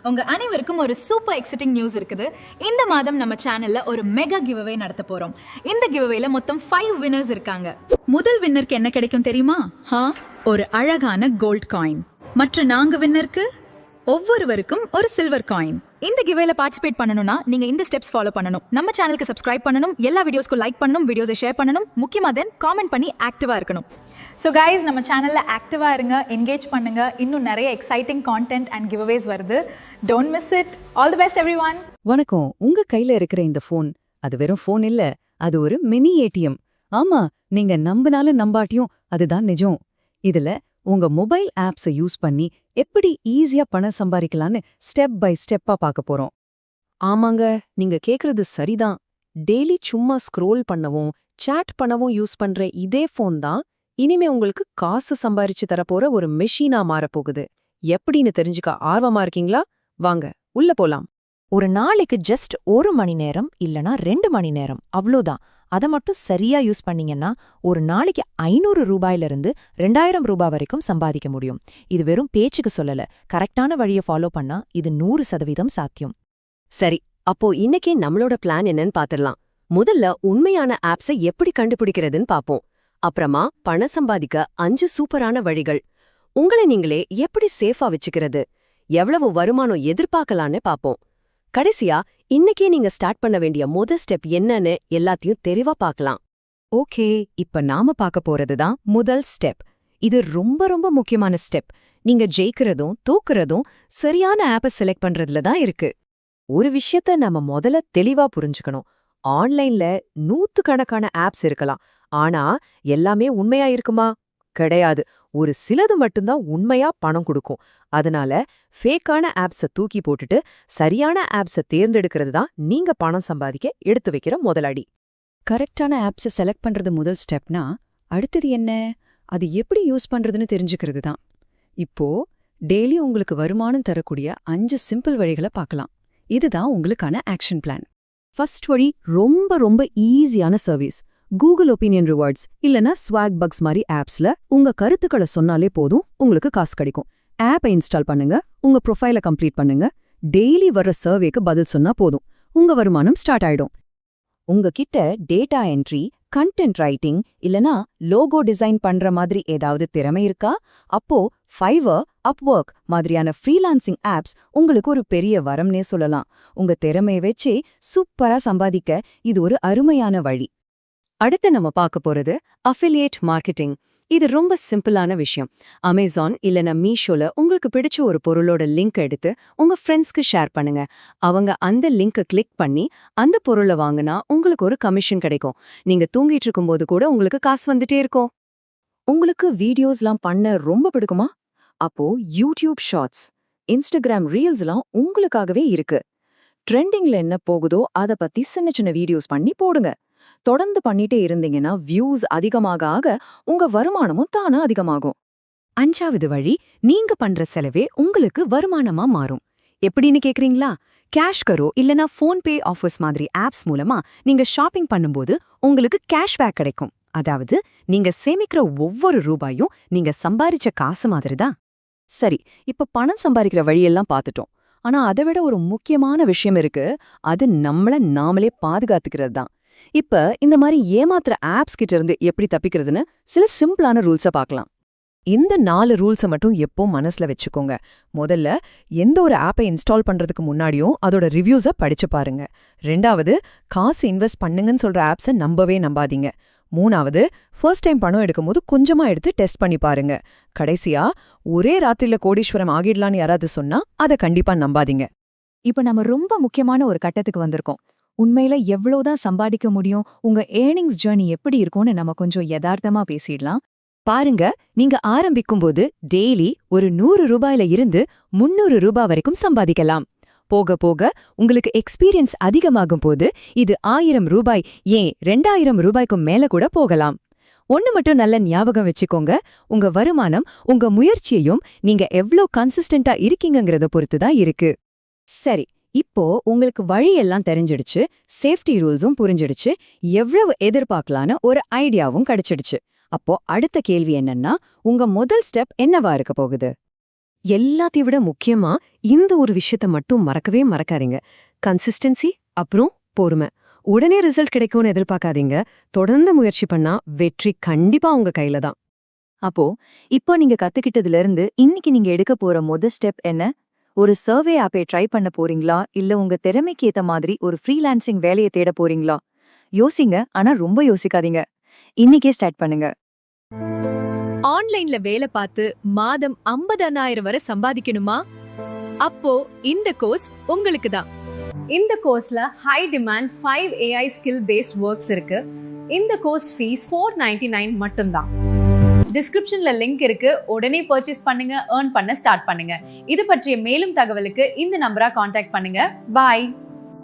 உங்க அனைவருக்கும் ஒரு சூப்பர் எக்ஸைட்டிங் நியூஸ் இருக்குது. இந்த மாதம் நம்ம சேனல்ல ஒரு மெகா கிவ்அவே நடத்த போறோம். இந்த கிவ்அவேல மொத்தம் 5 வின்னர்ஸ் இருக்காங்க. முதல் வின்னருக்கு என்ன கிடைக்கும் தெரியுமா? ஒரு அழகான கோல்ட் காயின். மற்ற 4 வின்னருக்கு ஒவ்வொருவருக்கும் ஒரு சில்வர் காயின். இந்த கிவ்அவேல பார்ட்டிசிபேட் பண்ணணும்னா நீங்க இந்த ஸ்டெப்ஸ் ஃபாலோ பண்ணணும். நம்ம சேனலுக்கு சப்ஸ்கிரைப் பண்ணணும், எல்லா வீடியோஸ்க்கு லைக் பண்ணணும், வீடியோஸை ஷேர் பண்ணணும், முக்கியமா தென் காமெண்ட் பண்ணி ஆக்டிவா இருக்கணும். ஸோ கைஸ், நம்ம சேனல்ல ஆக்டிவா இருங்க, என்கேஜ் பண்ணுங்க. இன்னும் நிறைய எக்ஸைட்டிங் கான்டென்ட் அண்ட் கிவ்அவேஸ் வருது. Don't miss it. All the best everyone. வணக்கம். உங்க கையில இருக்கிற இந்த போன் அது வெறும் போன் இல்ல, அது ஒரு மினி ஏடிஎம். ஆமா, நீங்க நம்பினாலும் நம்பாட்டியும் அதுதான் நிஜம். இதுல உங்க மொபைல் ஆப்ஸை யூஸ் பண்ணி எப்படி ஈஸியா பணம் சம்பாதிக்கலான்னு ஸ்டெப் பை ஸ்டெப்பா பார்க்க போறோம். ஆமாங்க, நீங்க கேக்குறது சரிதான். டெய்லி சும்மா ஸ்க்ரோல் பண்ணவும் சாட் பண்ணவும் யூஸ் பண்ற இதே போன் தான் இனிமே உங்களுக்கு காசு சம்பாரிச்சு தரப்போற ஒரு மெஷினா மாறப்போகுது. எப்படின்னு தெரிஞ்சுக்க ஆர்வமா இருக்கீங்களா? வாங்க உள்ள போலாம். ஒரு நாளைக்கு ஜஸ்ட் 1 மணி நேரம் இல்லனா 2 மணி நேரம் அவ்வளோதான். அதை மட்டும் சரியா யூஸ் பண்ணீங்கன்னா ஒரு நாளைக்கு 500 ரூபாயிலிருந்து 2000 ரூபாய் வரைக்கும் சம்பாதிக்க முடியும். இது வெறும் பேச்சுக்கு சொல்லல, கரெக்டான வழியை ஃபாலோ பண்ணா இது 100% சாத்தியம். சரி, அப்போ இன்னைக்கு நம்மளோட பிளான் என்னன்னு பாத்துடலாம். முதல்ல உண்மையான ஆப்ஸை எப்படி கண்டுபிடிக்கிறதுன்னு பாப்போம். அப்புறமா பணம் சம்பாதிக்க 5 சூப்பரான வழிகள். உங்களை நீங்களே எப்படி சேஃபா வச்சுக்கிறது, எவ்வளவு வருமானம் எதிர்பார்க்கலான்னு பாப்போம். கடைசியா இன்னைக்கே நீங்க ஸ்டார்ட் பண்ண வேண்டிய ஸ்டெப் என்னன்னு எல்லாத்தையும் தெளிவா பார்க்கலாம். ஓகே, இப்ப நாம பார்க்க போறதுதான் முதல் ஸ்டெப். இது ரொம்ப ரொம்ப முக்கியமான ஸ்டெப். நீங்க ஜெயிக்கிறதும் தோக்குறதும் சரியான ஆப்பை செலக்ட் பண்றதுல தான் இருக்கு. ஒரு விஷயத்த நம்ம முதல்ல தெளிவா புரிஞ்சுக்கணும். ஆன்லைன்ல 100கணக்கான ஆப்ஸ் இருக்கலாம், ஆனா எல்லாமே உண்மையா இருக்குமா? கிடையாது. ஒரு சிலது மட்டும்தான் உண்மையா பணம் கொடுக்கும். அதனால ஃபேக்கான ஆப்ஸை தூக்கி போட்டுட்டு சரியான ஆப்ஸை தேர்ந்தெடுக்கிறது தான் நீங்க பணம் சம்பாதிக்க எடுத்து வைக்கிற முதலடி. கரெக்டான ஆப்ஸை செலக்ட் பண்றது முதல் ஸ்டெப்னா, அடுத்தது என்ன? அது எப்படி யூஸ் பண்றதுன்னு தெரிஞ்சுக்கிறது தான். இப்போ டெய்லி உங்களுக்கு வருமானம் தரக்கூடிய 5 சிம்பிள் வழிகளை பார்க்கலாம். இதுதான் உங்களுக்கான ஆக்ஷன் பிளான். ஃபர்ஸ்ட் வழி ரொம்ப ரொம்ப ஈஸியான சர்வீஸ். கூகுள் ஒப்பீனியன் ரிவார்ட்ஸ் இல்லனா ஸ்வாக் பக்ஸ் மாதிரி ஆப்ஸ்ல உங்க கருத்துக்களை சொன்னாலே போதும், உங்களுக்கு காசு கிடைக்கும். ஆப்பை இன்ஸ்டால் பண்ணுங்க, உங்க ப்ரொஃபைலை கம்ப்ளீட் பண்ணுங்க, டெய்லி வர்ற சர்வேக்கு பதில் சொன்னா போதும், உங்க வருமானம் ஸ்டார்ட் ஆயிடும். உங்ககிட்ட டேட்டா என்ட்ரி, கண்டென்ட் ரைட்டிங் இல்லனா லோகோ டிசைன் பண்ற மாதிரி ஏதாவது திறமை இருக்கா? அப்போ ஃபைவர், அப்வொர்க் மாதிரியான ஃப்ரீலான்சிங் ஆப்ஸ் உங்களுக்கு ஒரு பெரிய வரம்னே சொல்லலாம். உங்க திறமையை வச்சே சூப்பரா சம்பாதிக்க இது ஒரு அருமையான வழி. அடுத்து நம்ம பார்க்க போறது அஃபிலியேட் மார்க்கெட்டிங். இது ரொம்ப சிம்பிளான விஷயம். அமேசான் இல்லனா மீஷோல உங்களுக்கு பிடிச்ச ஒரு பொருளோட லிங்க் எடுத்து உங்க ஃப்ரெண்ட்ஸ்க்கு ஷேர் பண்ணுங்க. அவங்க அந்த லிங்கை கிளிக் பண்ணி அந்த பொருளை வாங்கினா உங்களுக்கு ஒரு கமிஷன் கிடைக்கும். நீங்க தூங்கிட்டு இருக்கும்போது கூட உங்களுக்கு காசு வந்துட்டே இருக்கும். உங்களுக்கு வீடியோஸ்லாம் பண்ண ரொம்ப பிடிக்குமா? அப்போ யூடியூப் ஷார்ட்ஸ், இன்ஸ்டாகிராம் ரீல்ஸ்லாம் உங்களுக்காகவே இருக்கு. ட்ரெண்டிங்ல என்ன போகுதோ அதை பத்தி சின்ன சின்ன வீடியோஸ் பண்ணி போடுங்க. தொடர்ந்து பண்ணிட்டே இருந்தீங்கன்னா வியூஸ் அதிகமாக ஆக உங்க வருமானமும் தானா அதிகமாகும். 5வது வழி, நீங்க பண்ற செலவே உங்களுக்கு வருமானமா மாறும். எப்படின்னு கேக்குறீங்களா? கேஷ் கரோ இல்லனா போன்பே ஆஃபர்ஸ் மாதிரி ஆப்ஸ் மூலமா நீங்க ஷாப்பிங் பண்ணும்போது உங்களுக்கு கேஷ்பேக் கிடைக்கும். அதாவது நீங்க சேமிக்கிற ஒவ்வொரு ரூபாயும் நீங்க சம்பாரிச்ச காசு மாதிரிதான். சரி, இப்ப பணம் சம்பாதிக்கிற வழியெல்லாம் பார்த்துட்டோம். ஆனா அதை விட ஒரு முக்கியமான விஷயம் இருக்கு. அது நாமளே பாதுகாத்துக்கிறது தான். இப்ப இந்த மாதிரி ஏமாத்துற ஆப்ஸ் கிட்ட இருந்து எப்படி தப்பிக்கிறதுன்னு சில சிம்பிளான ரூல்ஸை பார்க்கலாம். இந்த 4 ரூல்ஸை மட்டும் எப்போ மனசுல வச்சுக்கோங்க. முதல்ல, எந்த ஒரு ஆப்பை இன்ஸ்டால் பண்றதுக்கு முன்னாடியும் அதோட ரிவ்யூஸை படிச்சு பாருங்க. 2வது, காசு இன்வெஸ்ட் பண்ணுங்கன்னு சொல்ற ஆப்ஸை நம்பாதீங்க. 3வது, ஃபர்ஸ்ட் டைம் பணம் எடுக்கும்போது கொஞ்சமா எடுத்து டெஸ்ட் பண்ணி பாருங்க. கடைசியா, ஒரே ராத்திரில கோடீஸ்வரம் ஆகிடலான்னு யாராவது சொன்னா அதை கண்டிப்பா நம்பாதீங்க. இப்ப நம்ம ரொம்ப முக்கியமான ஒரு கட்டத்துக்கு வந்திருக்கோம். உண்மையில எவ்வளவுதான் சம்பாதிக்க முடியும், உங்க ஏர்னிங்ஸ் ஜர்னி எப்படி இருக்கும்னு நம்ம கொஞ்சம் யதார்த்தமா பேசிடலாம். பாருங்க, நீங்க ஆரம்பிக்கும்போது டெய்லி ஒரு 100 ரூபாயில இருந்து 300 ரூபாய் வரைக்கும் சம்பாதிக்கலாம். போக போக உங்களுக்கு எக்ஸ்பீரியன்ஸ் அதிகமாகும் போது இது 1000 ரூபாய், ஏன் 2000 ரூபாய்க்கும் மேல கூட போகலாம். ஒன்னு மட்டும் நல்ல ஞாபகம் வச்சுக்கோங்க, உங்க வருமானம் உங்க முயற்சியையும் நீங்க எவ்ளோ கன்சிஸ்டன்டா இருக்கீங்கங்கறத பொறுத்துதான் இருக்கு. சரி, இப்போ உங்களுக்கு வழியெல்லாம் தெரிஞ்சிடுச்சு, சேஃப்டி ரூல்ஸும் புரிஞ்சிடுச்சு, எவ்வளவு எதிர்பார்க்கலான்னு ஒரு ஐடியாவும் கிடைச்சிடுச்சு. அப்போ அடுத்த கேள்வி என்னன்னா, உங்க முதல் ஸ்டெப் என்னவா இருக்க போகுது? எல்லாத்தையும் விட முக்கியமா இந்த ஒரு விஷயத்த மட்டும் மறக்கவே மறக்காதீங்க. கன்சிஸ்டன்சி அப்புறம் பொறுமை. உடனே ரிசல்ட் கிடைக்கும்னு எதிர்பார்க்காதீங்க. தொடர்ந்து முயற்சி பண்ணா வெற்றி கண்டிப்பா உங்க கையில தான். அப்போ இப்போ நீங்க கத்துக்கிட்டதுல இருந்து இன்னைக்கு நீங்க எடுக்க போற ஸ்டெப் என்ன? ஒரு சர்வே ஆப்பை ட்ரை பண்ண போறீங்களா இல்ல உங்க திறமைக்கு ஏத்த மாதிரி ஒரு ஃப்ரீலான்சிங் வேலையை தேட போறீங்களா? யோசிங்க, ஆனா ரொம்ப யோசிக்காதீங்க. இன்னைக்கே ஸ்டார்ட் பண்ணுங்க. ஆன்லைன்ல வேலை பார்த்து மாதம் 50,000 வரை சம்பாதிக்கணுமா? அப்போ இந்த கோர்ஸ் உங்களுக்கு தான். இந்த கோர்ஸ்ல high demand 5 AI skill based works இருக்கு. இந்த கோர்ஸ் ஃபீஸ் $499 மட்டும்தான். டிஸ்கிரிப்ஷன்ல லிங்க் இருக்கு. உடனே பர்ச்சேஸ் பண்ணுங்க, earn பண்ண ஸ்டார்ட் பண்ணுங்க. இது பற்றிய மேலும் தகவலுக்கு இந்த நம்பரை காண்டாக்ட் பண்ணுங்க. பாய்.